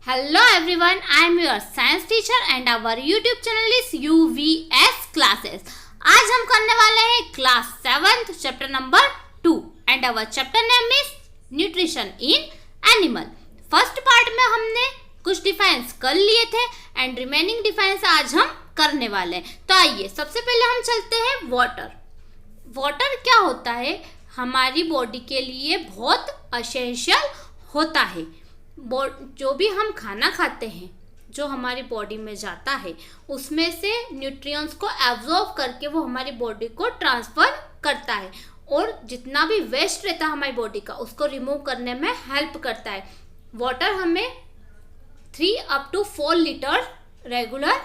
Hello everyone, I am your science teacher and our YouTube channel is UVS classes. आज हम करने वाले हैं class 7th chapter number 2 and our chapter name is nutrition in animal. First part में हमने कुछ defines कर लिए थे एंड रिमेनिंग डिफाइंस आज हम करने वाले हैं. तो आइए सबसे पहले हम चलते हैं वाटर. वाटर क्या होता है? हमारी बॉडी के लिए बहुत एसेंशियल होता है. जो भी हम खाना खाते हैं, जो हमारी बॉडी में जाता है, उसमें से न्यूट्रिएंट्स को एब्जॉर्ब करके वो हमारी बॉडी को ट्रांसफ़र करता है और जितना भी वेस्ट रहता है हमारी बॉडी का उसको रिमूव करने में हेल्प करता है. वाटर हमें 3 up to 4 लीटर रेगुलर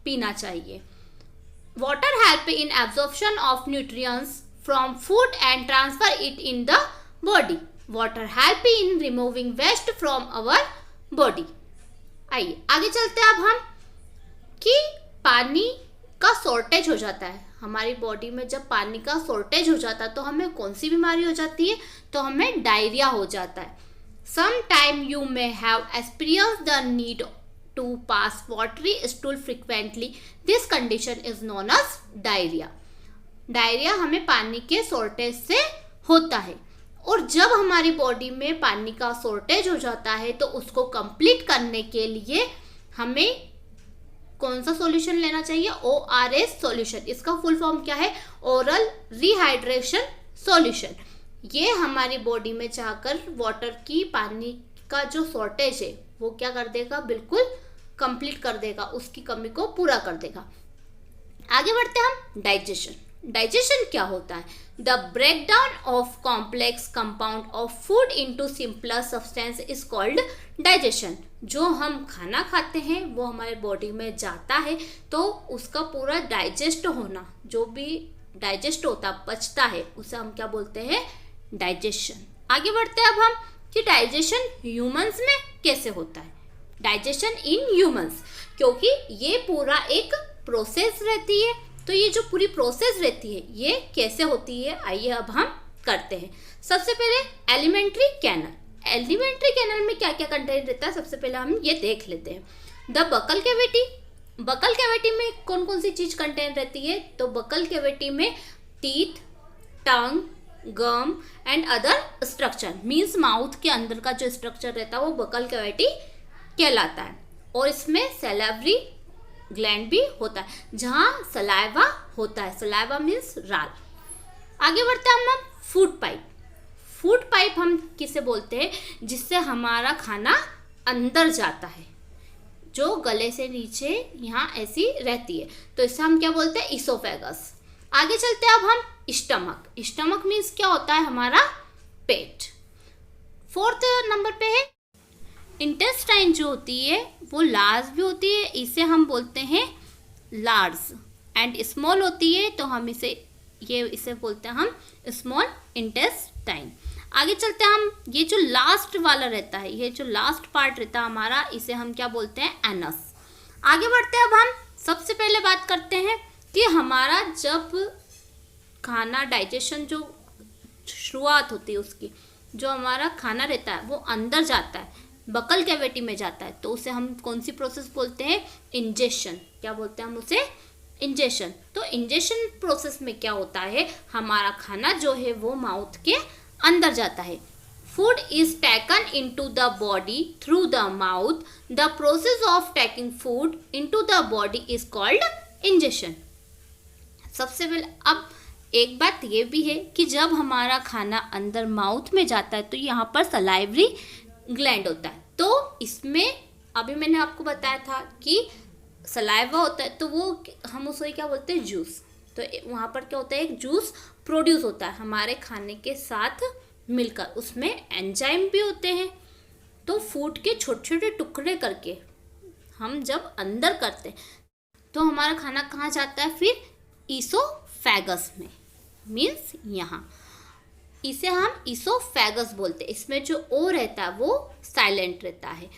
पीना चाहिए. Water help in absorption of nutrients from food and transfer it in the body. Water help in removing waste from our body. आइए आगे चलते हैं अब हम कि पानी का शॉर्टेज हो जाता है हमारी बॉडी में. जब पानी का शॉर्टेज हो जाता है तो हमें कौन सी बीमारी हो जाती है? तो हमें डायरिया हो जाता है. Some time you may have experience the need to pass watery stool frequently. This condition is known as diarrhoea. Diarrhoea हमें पानी के शॉर्टेज से होता है और जब हमारी बॉडी में पानी का शॉर्टेज हो जाता है तो उसको कंप्लीट करने के लिए हमें कौन सा सॉल्यूशन लेना चाहिए? ORS solution. इसका फुल फॉर्म क्या है? Oral rehydration solution. ये हमारी बॉडी में जाकर वाटर की पानी का जो शॉर्टेज है वो क्या कर देगा? बिल्कुल कंप्लीट कर देगा, उसकी कमी को पूरा कर देगा. आगे बढ़ते हैं हम डाइजेशन. डाइजेशन क्या होता है? The breakdown of complex compound of food into simpler substance is called digestion. जो हम खाना खाते हैं वो हमारे बॉडी में जाता है तो उसका पूरा डाइजेस्ट होना, जो भी डाइजेस्ट होता पचता है, उसे हम क्या बोलते हैं? डाइजेशन. आगे बढ़ते हैं अब हम कि डाइजेशन ह्यूमंस में कैसे होता है. डाइजेशन इन ह्यूमंस, क्योंकि ये पूरा एक प्रोसेस रहती है. तो ये जो पूरी प्रोसेस रहती है ये कैसे होती है, आइए अब हम करते हैं. सबसे पहले एलिमेंट्री कैनल. एलिमेंट्री कैनल में क्या क्या कंटेंट रहता है सबसे पहले हम ये देख लेते हैं. The buccal cavity. Buccal cavity में कौन कौन सी चीज कंटेंट रहती है? तो बकल कैविटी में teeth, tongue, gum and other structure. Means mouth के अंदर का जो स्ट्रक्चर रहता है वो बकल कैविटी कहलाता है. और इसमें सैलिवरी ग्लैंड भी होता है जहाँ सलाइवा होता है. सलाइवा मीन्स राल. आगे बढ़ते हैं हम फूड पाइप. फूड पाइप हम किसे बोलते हैं? जिससे हमारा खाना अंदर जाता है, जो गले से नीचे यहाँ ऐसी रहती है, तो इसे हम क्या बोलते हैं? इसोफेगस. आगे चलते हैं अब हम स्टमक. स्टमक मीन्स क्या होता है? हमारा पेट. 4th नंबर पे है इंटेस्टाइन. जो होती है वो लार्ज भी होती है, इसे हम बोलते हैं लार्ज, एंड स्मॉल होती है तो हम इसे बोलते हैं हम स्मॉल इंटेस्टाइन. आगे चलते हैं हम ये जो लास्ट वाला रहता है, ये जो लास्ट पार्ट रहता है हमारा, इसे हम क्या बोलते हैं? एनस. आगे बढ़ते हैं अब हम सबसे पहले बात करते हैं कि हमारा जब खाना डाइजेशन जो शुरुआत होती है उसकी, जो हमारा खाना रहता है वो अंदर जाता है, बकल कैविटी में जाता है, तो उसे हम कौन सी प्रोसेस बोलते हैं? इंजेशन. क्या बोलते हैं हम उसे? इंजेशन. तो इंजेशन प्रोसेस में क्या होता है? हमारा खाना जो है वो माउथ के अंदर जाता है. Food is taken into the body through the mouth. The process of taking food into the body is called ingestion. सबसे पहले अब एक बात ये भी है कि जब हमारा खाना अंदर माउथ में जाता है तो यहाँ पर सलाइवरी ग्लैंड होता है. तो इसमें अभी मैंने आपको बताया था कि सलाइवा होता है तो वो हम उसे क्या बोलते हैं? जूस. तो वहाँ पर क्या होता है? एक जूस प्रोड्यूस होता है हमारे खाने के साथ मिलकर. उसमें एंजाइम भी होते हैं. तो फूड के छोटे छोटे टुकड़े करके हम जब अंदर करते हैं तो हमारा खाना कहाँ जाता है? फिर ईसोफेगस में. मीन्स यहाँ इसे हम इसोफेगस बोलते हैं. इसमें जो ओ रहता है वो साइलेंट रहता है.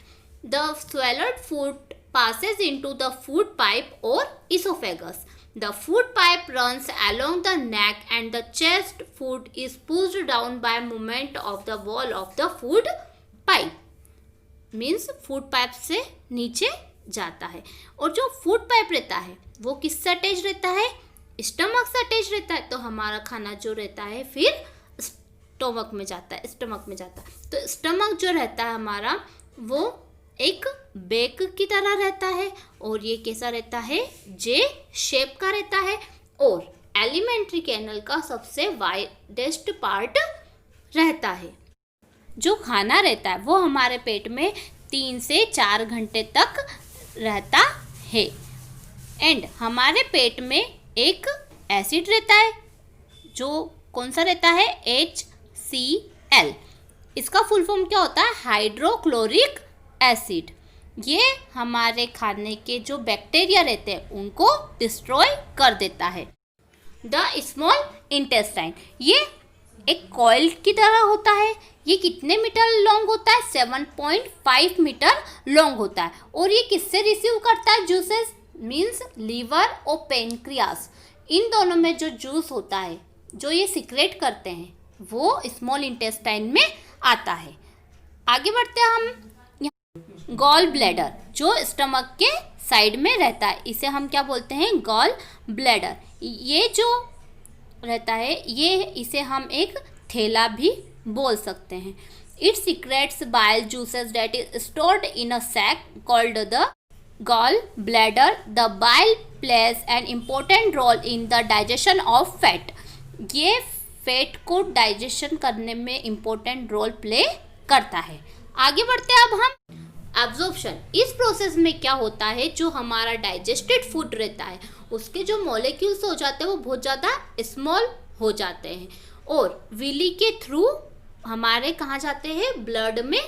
The swallowed food passes into the food pipe or esophagus. The food pipe runs along the neck and the chest. Food is pushed down by movement of the wall of the food pipe. Means food pipe से नीचे जाता है। और जो food pipe रहता है वो किससे अटैच रहता है? स्टमक से अटैच रहता है। तो हमारा खाना जो रहता है फिर स्टमक में जाता है, स्टमक में जाता है। तो स्टमक जो रहता है हमारा वो एक बैग की तरह रहता है और ये कैसा रहता है? जे शेप का रहता है। और एलिमेंट्री कैनल का सबसे वाइडेस्ट पार्ट रहता है। जो खाना रहता है वो हमारे पेट में 3 से 4 घंटे तक रहता है। एंड हमारे पेट में एक एसिड रहता है जो कौन सा रहता है? HCl। इसका फुल फॉर्म क्या होता है? Hydrochloric acid. ये हमारे खाने के जो बैक्टीरिया रहते हैं उनको डिस्ट्रॉय कर देता है। द स्मॉल इंटेस्टाइन, ये एक कॉइल की तरह होता है। ये कितने मीटर लॉन्ग होता है? 7.5 मीटर लॉन्ग होता है। और ये किससे रिसीव करता है जूसेस? मीन्स लीवर और पेनक्रियास, इन दोनों में जो जूस होता है जो ये सिक्रेट करते हैं वो स्मॉल इंटेस्टाइन में आता है। आगे बढ़ते हैं हम। गॉल ब्लैडर जो स्टमक के साइड में रहता है, इसे हम क्या बोलते हैं? Gall bladder. ये जो रहता है ये इसे हम एक थैला भी बोल सकते हैं। It secretes bile juices that is stored in a sac called the gall bladder. The bile plays an important role in the digestion of fat. ये फैट को डाइजेशन करने में इम्पोर्टेंट रोल प्ले करता है। आगे बढ़ते हैं अब हम। एब्जॉर्प्शन, इस प्रोसेस में क्या होता है? जो हमारा डाइजेस्टेड फूड रहता है उसके जो मॉलिक्यूल्स हो जाते हैं वो बहुत ज़्यादा स्मॉल हो जाते हैं और विली के थ्रू हमारे कहाँ जाते हैं? ब्लड में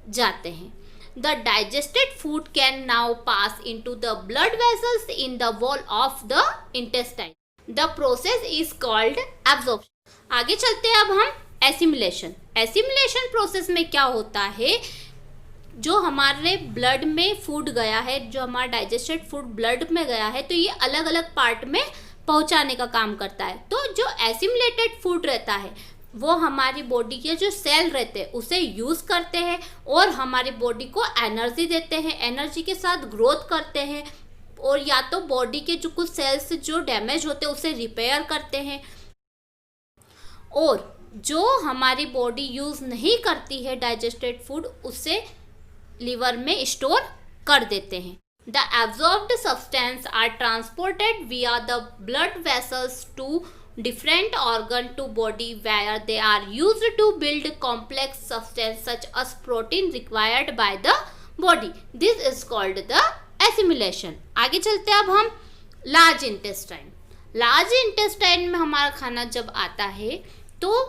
जाते हैं। The digested food can now pass into the blood vessels in the wall of the intestine. The process is called absorption. आगे चलते हैं अब हम एसिमिलेशन। एसिमिलेशन प्रोसेस में क्या होता है? जो हमारे ब्लड में फूड गया है, जो हमारा डाइजेस्टेड फूड ब्लड में गया है, तो ये अलग अलग पार्ट में पहुंचाने का काम करता है। तो जो एसिमिलेटेड फूड रहता है वो हमारी बॉडी के जो सेल रहते हैं उसे यूज़ करते हैं और हमारी बॉडी को एनर्जी देते हैं, एनर्जी के साथ ग्रोथ करते हैं और या तो बॉडी के जो कुछ सेल्स जो डैमेज होते हैं उसे रिपेयर करते हैं। और जो हमारी बॉडी यूज़ नहीं करती है डाइजेस्टेड फूड उसे लीवर में स्टोर कर देते हैं। The absorbed substance are transported via the blood vessels to different organ to body where they are used to build complex substance such as protein required by the body. This is called the assimilation. आगे चलते हैं अब हम large intestine. Large intestine में हमारा खाना जब आता है तो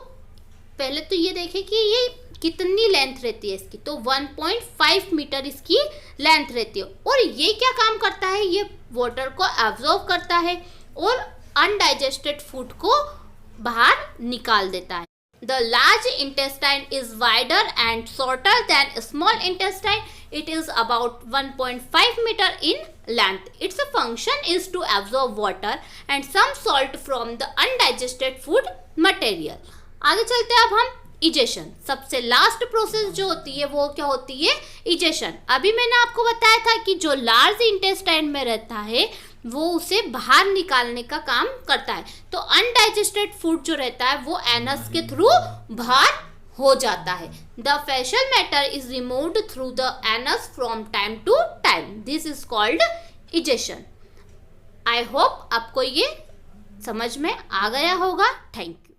पहले तो ये देखें कि ये कितनी लेंथ रहती है इसकी, तो 1.5 मीटर इसकी लेंथ रहती है। और ये क्या काम करता है? ये वाटर को एब्जॉर्ब करता है और अनडाइजेस्टेड फूड को बाहर निकाल देता है। The large intestine is wider and shorter than small intestine. It is about 1.5 metre in length. Its function is to absorb water and some salt from the undigested food material. आगे चलते हैं अब हम इजेशन। सबसे last process जो होती है वो क्या होती है? इजेशन। अभी मैंने आपको बताया था कि जो लार्ज इंटेस्टाइन में रहता है वो उसे बाहर निकालने का काम करता है। तो अनडाइजेस्टेड फूड जो रहता है वो एनस के थ्रू बाहर हो जाता है। The faecal matter is removed through the anus from time to time. This is called egestion. I hope आपको ये समझ में आ गया होगा। Thank you.